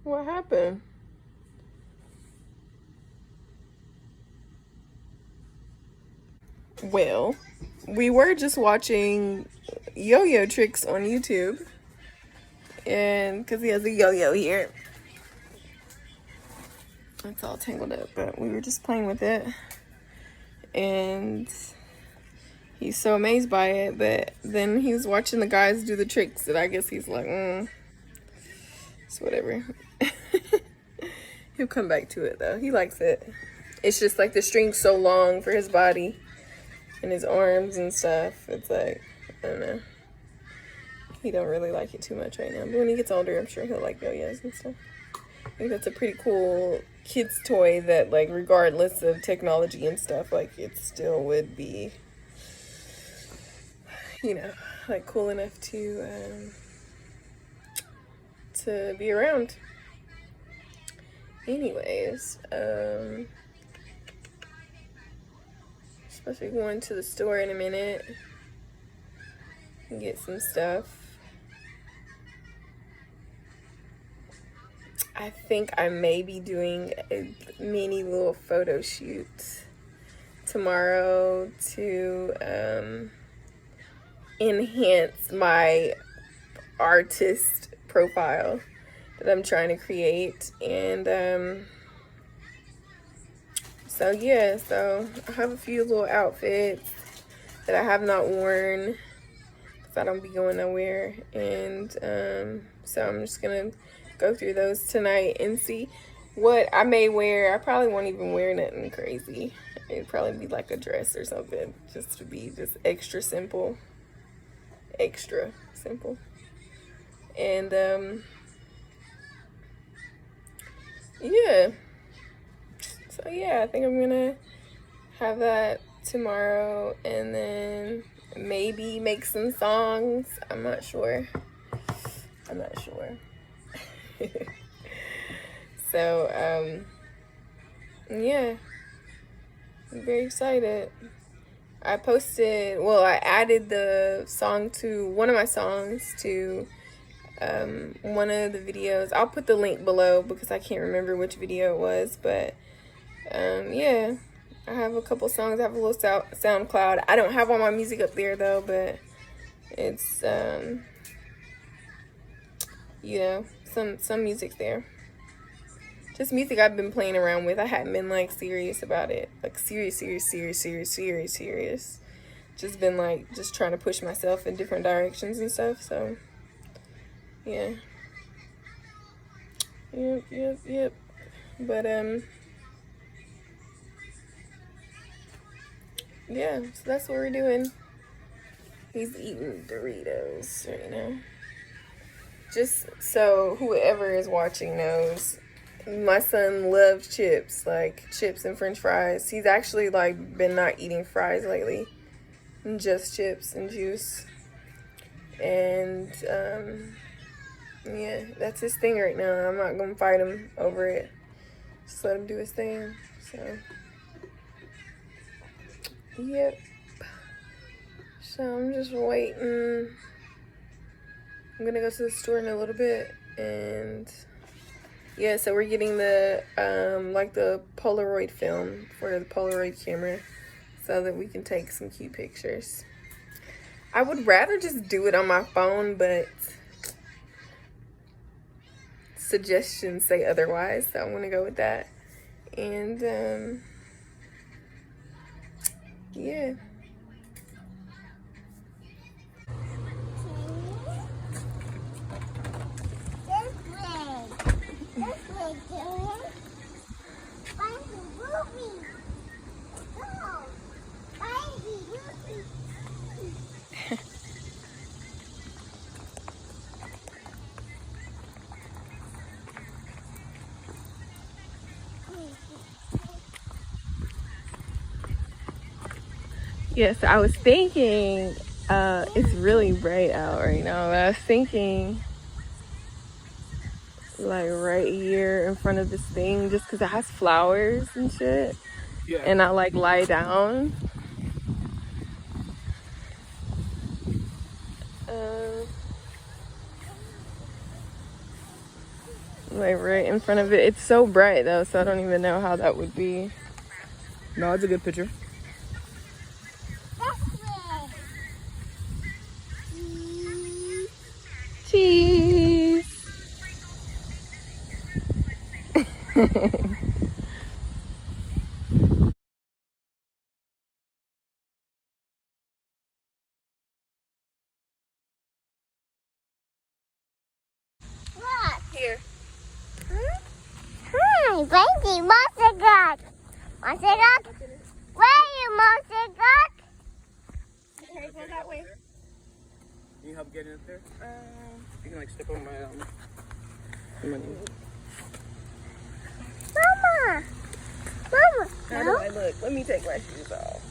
What happened? Well, we were just watching yo-yo tricks on YouTube, and because he has a yo-yo here, it's all tangled up, but we were just playing with it, and he's so amazed by it, but then he was watching the guys do the tricks, and I guess he's like, it's whatever. He'll come back to it though. He likes it. It's just like the string's so long for his body and his arms and stuff. It's like, I don't know. He don't really like it too much right now. But when he gets older, I'm sure he'll like yo-yos and stuff. I think that's a pretty cool kid's toy that, like, regardless of technology and stuff, like, it still would be, you know, like, cool enough to be around. Anyways, supposed to be going to the store in a minute and get some stuff. I think I may be doing a mini little photo shoot tomorrow to enhance my artist profile that I'm trying to create. And so yeah, so I have a few little outfits that I have not worn because I don't be going nowhere. And so I'm just gonna go through those tonight and see what I may wear. I probably won't even wear nothing crazy. It'd probably be like a dress or something, just to be just extra simple. And yeah, so yeah, I think I'm gonna have that tomorrow, and then maybe make some songs. I'm not sure. So yeah, I'm very excited. I added the song to one of my songs to one of the videos. I'll put the link below because I can't remember which video it was, but yeah, I have a couple songs. I have a little SoundCloud. I don't have all my music up there though, but it's you know, some music there. Just music I've been playing around with. I hadn't been like serious about it, like serious. Just been like just trying to push myself in different directions and stuff. So yeah. Yep. But yeah, so that's what we're doing. He's eating Doritos right now. Just so whoever is watching knows, my son loves chips, like chips and french fries. He's actually like been not eating fries lately, and just chips and juice. And yeah, that's his thing right now. I'm not gonna fight him over it. Just let him do his thing. So yep. So I'm just waiting. I'm gonna go to the store in a little bit, and yeah, so we're getting the like the Polaroid film for the Polaroid camera so that we can take some cute pictures. I would rather just do it on my phone, but suggestions say otherwise, so I'm gonna go with that. And yeah. Yes, I was thinking, it's really bright out right now, but I was thinking, like, right here in front of this thing, just because it has flowers and shit, yeah. And I, like, lie down. Like right in front of it. It's so bright though, so I don't even know how that would be. No, it's a good picture. Cheese. What? Here. Hi, baby, monster duck. Monster duck? Where are you, monster duck? Okay, go that way. Can you help get in up there? You can like step on my my knee. Mama. Mama. How do I look? Let me take my shoes off.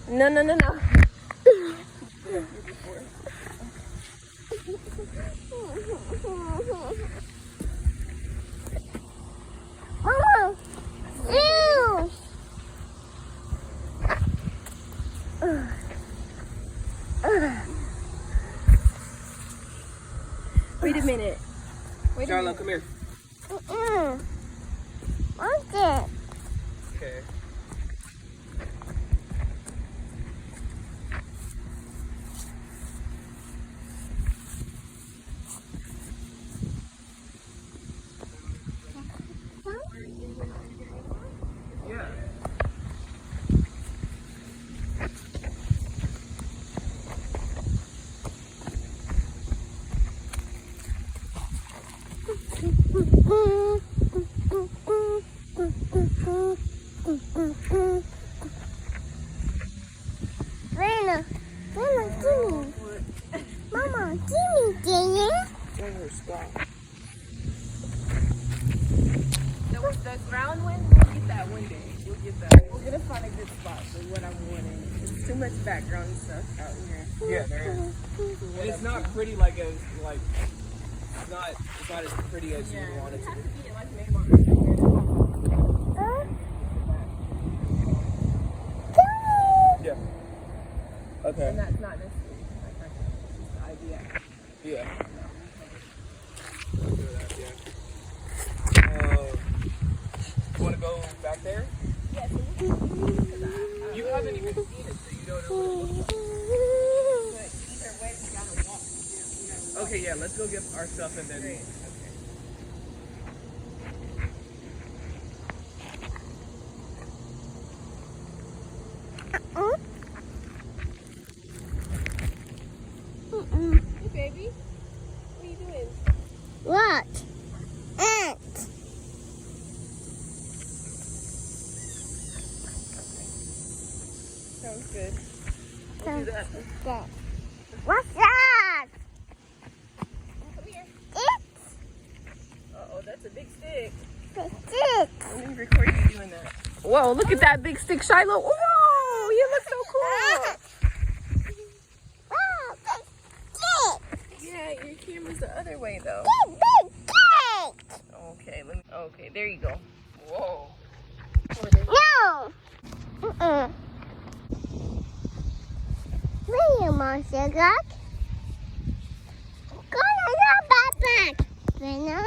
No. Mama. Shoes. Wait a minute. Charlotte, come here. What's it? Okay. Yeah. Lena, give me. Mama, give me, Jenny. Stop. The ground one, we'll get that one day. We'll get that. We're gonna find a good spot for what I'm wanting. There's too much background stuff out here. Yeah, there is. And it's not pretty like it's not as pretty as you want it to be. Be like Neymar. Yeah. Okay. And that's not necessarily like the idea. Yeah. You want to go back there? Yes. You haven't even seen it, so you don't know what it looks But either way, we gotta walk. like. Okay, yeah, let's go get our stuff and then. Great. Hey, baby. What are you doing? What? Ant. Sounds good. Sounds Do that. good. What's that? Come here. It's Uh-oh, that's a big stick. the stick. Let me record you doing that. Whoa, look at that big stick, Shiloh. Whoa, you look so cool. Wow, big stick. Yeah, your camera's the other way, though. Big stick. Okay, okay, there you go. Whoa. No. Where are you, monster duck? Go to the backpack. Lena.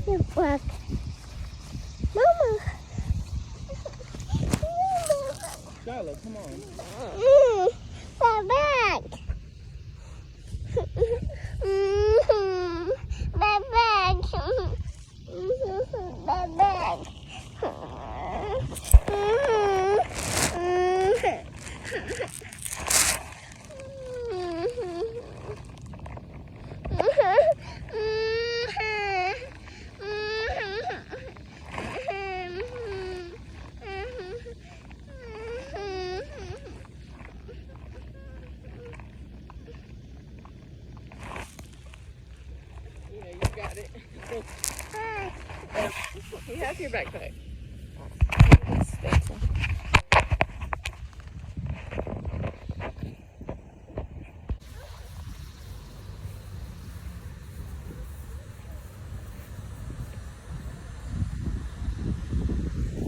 The book. Mama. Shiloh, come on. The bag. The bag. The bag. Yeah, you got it. He has your backpack. Thank you.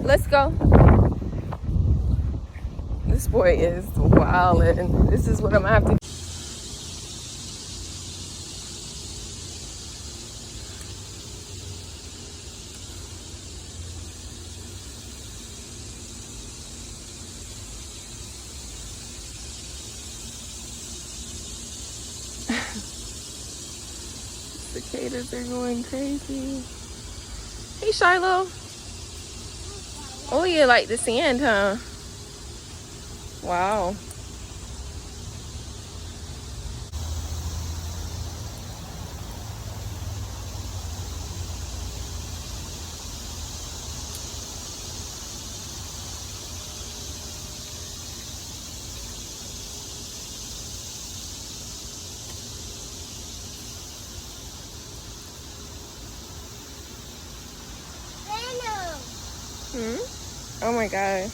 Let's go. This This boy is wildin'. This is what I'm gonna have to. Cicadas are going crazy. Hey, Shiloh. Oh, you like the sand, huh? Wow. Oh my god.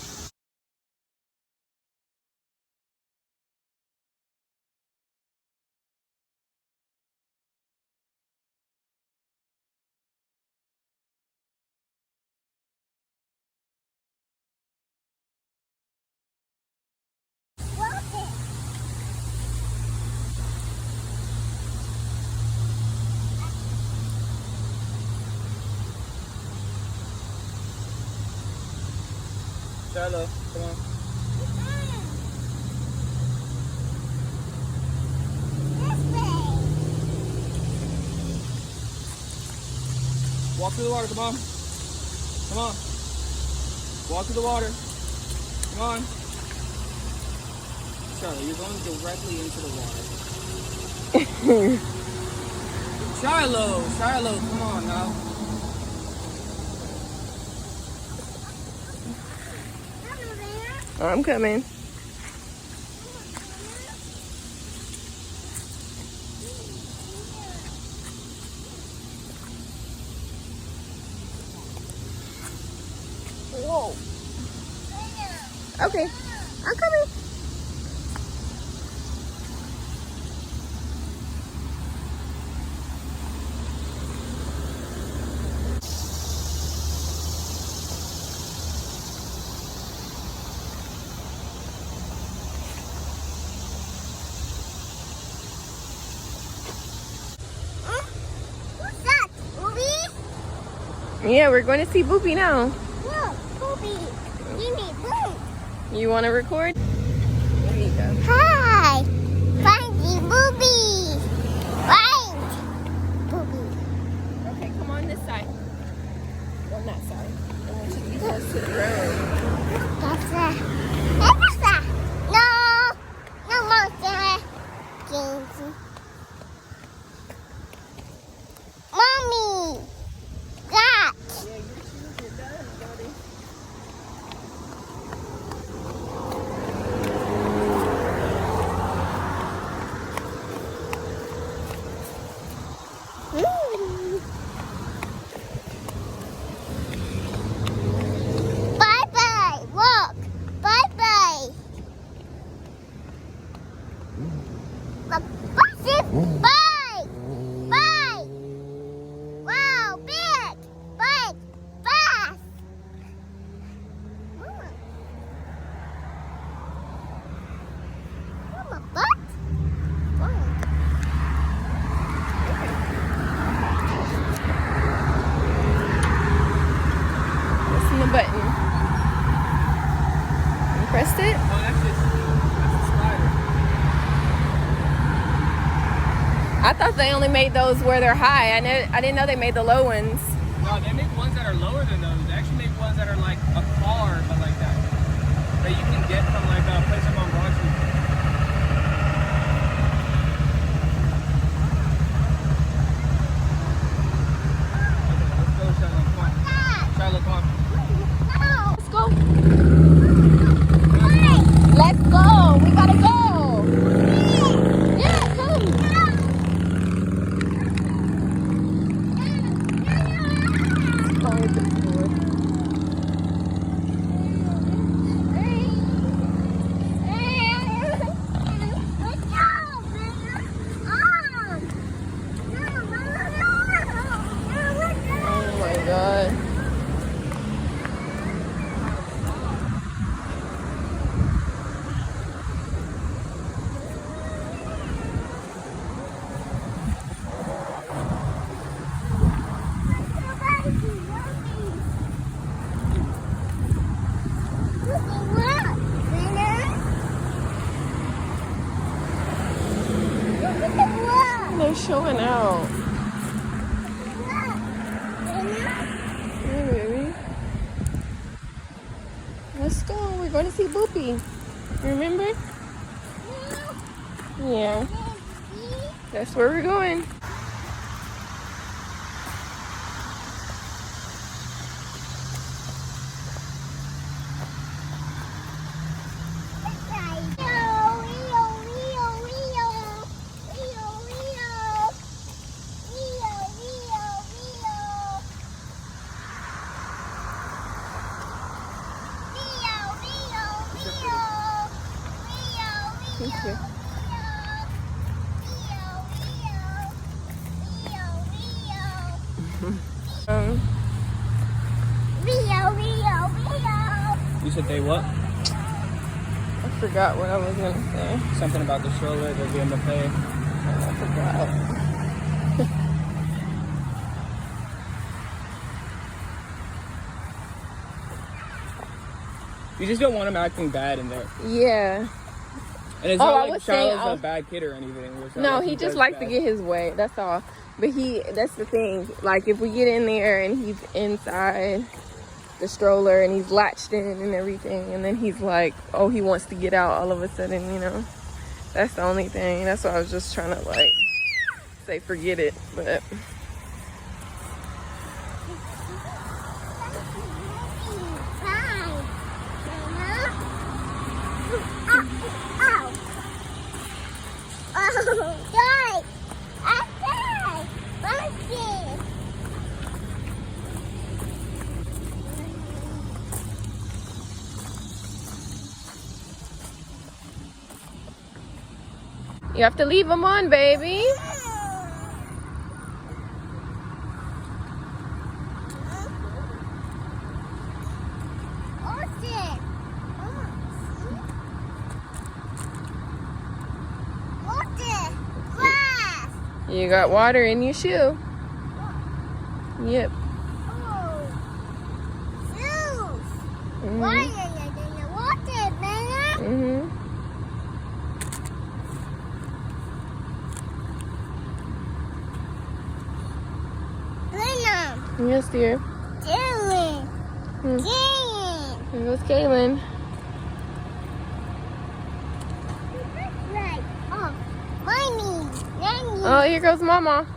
Shiloh, come on. Walk through the water, come on. Come on. Walk through the water. Come on. Shiloh, you're going directly into the water. Shiloh, come on now. I'm coming. Whoa. Okay, I'm coming. What's that? Booby? Yeah, we're going to see Boopy now. No, Booby. Give me Booby. You want to record? There you go. Hi. Find the Booby. Find Booby. Okay, come on this side. On that side. I want you to be close to the road. That's that. That's that. No. No monster. James. Mommy. That. Yeah, your shoes are done, buddy. Bye bye. Look. Bye bye. Look. Bye. Bye. Wow, big. Big. Fast. Mama, what? Listen the button. You pressed it? Oh, that's a slider. I thought they only made those where they're high. I didn't know they made the low ones. No, they make ones that are lower than those. They actually make ones that are like a car, but like that. That you can get from like a place up on Broad Street. Okay, let's go, Shiloh. Come on. Shiloh, come on. Let's go. Let's go. We gotta go. Yeah, come. Oh, it's cool. showing out. Yeah, baby. Let's go. We're going to see Boopy. Remember? Yeah. That's where we're going. Thank you. You said they what? I forgot what I was gonna say. Something about the stroller, they'll be able to pay. I forgot. You just don't want them acting bad in there. Yeah. And it's Oh, not I like was saying, Charles a bad kid or anything. It's not no, like he just does likes to bad. get his way. That's all. But that's the thing. Like, if we get in there and he's inside the stroller and he's latched in and everything, and then he's like, oh, he wants to get out all of a sudden, you know. That's the only thing. That's why I was just trying to, like, say forget it. But you have to leave him on, baby. You got water in your shoe. Yep. Mm-hmm. Yes, dear. Here goes Kaylin. Oh, here goes Mama.